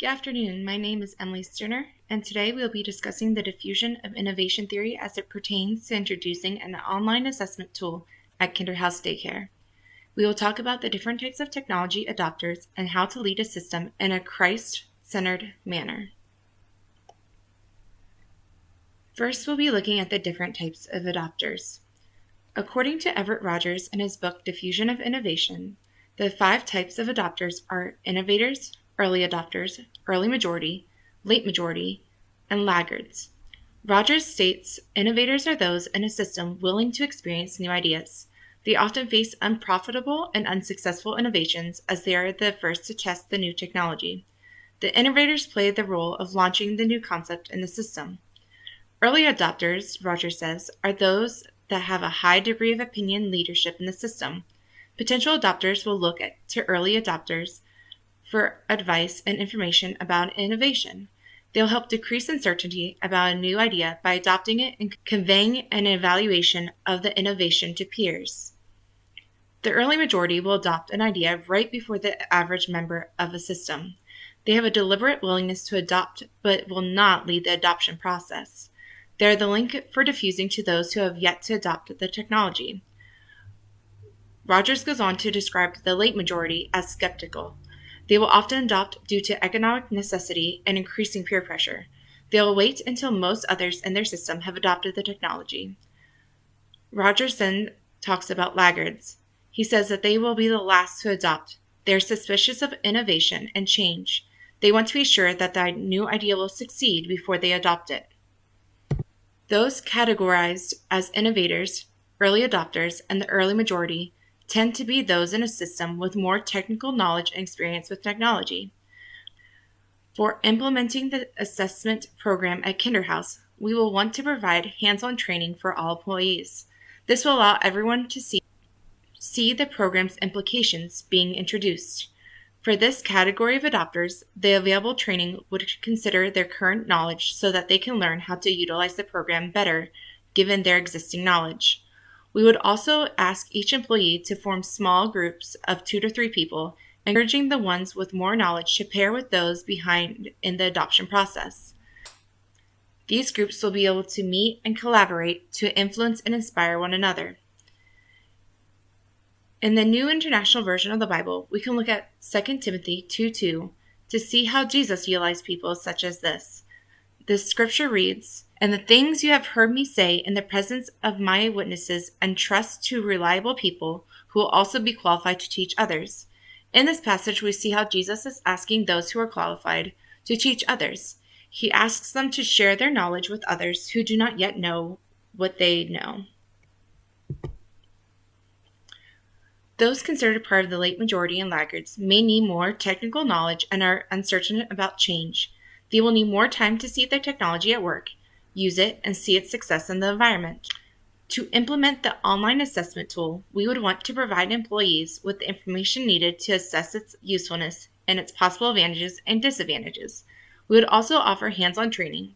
Good afternoon. My name is Emily Sterner, and today we'll be discussing the diffusion of innovation theory as it pertains to introducing an online assessment tool at Kinderhouse Daycare. We will talk about the different types of technology adopters and how to lead a system in a Christ-centered manner. First, we'll be looking at the different types of adopters. According to Everett Rogers in his book Diffusion of Innovation, the 5 types of adopters are innovators, early adopters, early majority, late majority, and laggards. Rogers states innovators are those in a system willing to experience new ideas. They often face unprofitable and unsuccessful innovations as they are the first to test the new technology. The innovators play the role of launching the new concept in the system. Early adopters, Rogers says, are those that have a high degree of opinion leadership in the system. Potential adopters will look to early adopters for advice and information about innovation. They'll help decrease uncertainty about a new idea by adopting it and conveying an evaluation of the innovation to peers. The early majority will adopt an idea right before the average member of a system. They have a deliberate willingness to adopt, but will not lead the adoption process. They are the link for diffusing to those who have yet to adopt the technology. Rogers goes on to describe the late majority as skeptical. They will often adopt due to economic necessity and increasing peer pressure. They will wait until most others in their system have adopted the technology. Rogers then talks about laggards. He says that they will be the last to adopt. They are suspicious of innovation and change. They want to be sure that the new idea will succeed before they adopt it. Those categorized as innovators, early adopters, and the early majority tend to be those in a system with more technical knowledge and experience with technology. For implementing the assessment program at Kinderhouse, we will want to provide hands-on training for all employees. This will allow everyone to see the program's implications being introduced. For this category of adopters, the available training would consider their current knowledge so that they can learn how to utilize the program better given their existing knowledge. We would also ask each employee to form small groups of 2 to 3 people, encouraging the ones with more knowledge to pair with those behind in the adoption process. These groups will be able to meet and collaborate to influence and inspire one another. In the New International Version of the Bible, we can look at 2 Timothy 2:2 to see how Jesus utilized people such as this. The scripture reads, "And the things you have heard me say in the presence of my witnesses entrust to reliable people who will also be qualified to teach others." In this passage, we see how Jesus is asking those who are qualified to teach others. He asks them to share their knowledge with others who do not yet know what they know. Those considered part of the late majority and laggards may need more technical knowledge and are uncertain about change. They will need more time to see their technology at work, use it, and see its success in the environment. To implement the online assessment tool, we would want to provide employees with the information needed to assess its usefulness and its possible advantages and disadvantages. We would also offer hands-on training.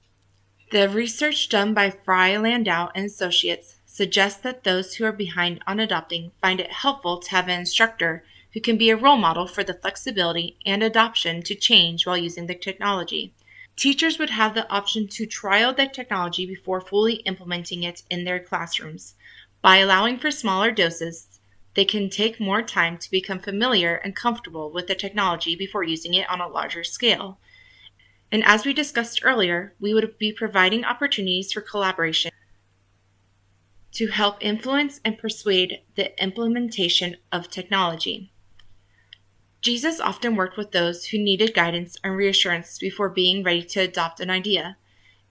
The research done by Fry Landau and Associates suggests that those who are behind on adopting find it helpful to have an instructor who can be a role model for the flexibility and adoption to change while using the technology. Teachers would have the option to trial the technology before fully implementing it in their classrooms. By allowing for smaller doses, they can take more time to become familiar and comfortable with the technology before using it on a larger scale. And as we discussed earlier, we would be providing opportunities for collaboration to help influence and persuade the implementation of technology. Jesus often worked with those who needed guidance and reassurance before being ready to adopt an idea.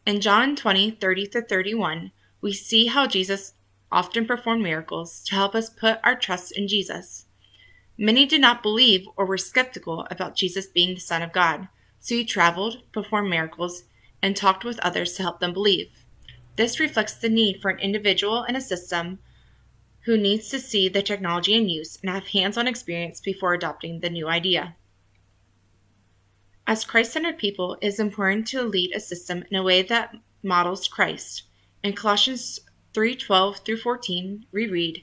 In John 20:30-31, we see how Jesus often performed miracles to help us put our trust in Jesus. Many did not believe or were skeptical about Jesus being the Son of God, so he traveled, performed miracles, and talked with others to help them believe. This reflects the need for an individual in a system who needs to see the technology in use and have hands-on experience before adopting the new idea. As Christ-centered people, it is important to lead a system in a way that models Christ. In Colossians 3:12-14, we read,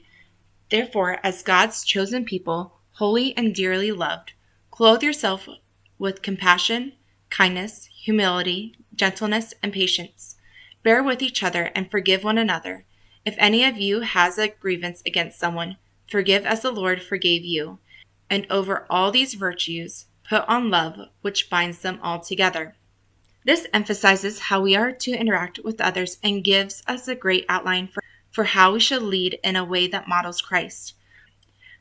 "Therefore, as God's chosen people, holy and dearly loved, clothe yourself with compassion, kindness, humility, gentleness, and patience. Bear with each other and forgive one another. If any of you has a grievance against someone, forgive as the Lord forgave you. And over all these virtues, put on love, which binds them all together. This emphasizes how we are to interact with others and gives us a great outline for how we should lead in a way that models Christ.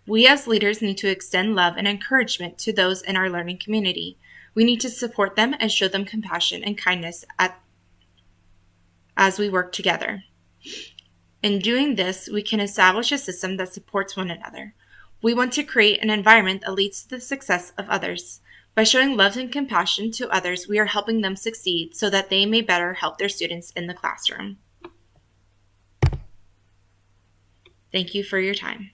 We as leaders need to extend love and encouragement to those in our learning community. We need to support them and show them compassion and kindness as we work together. In doing this, we can establish a system that supports one another. We want to create an environment that leads to the success of others. By showing love and compassion to others, we are helping them succeed so that they may better help their students in the classroom. Thank you for your time.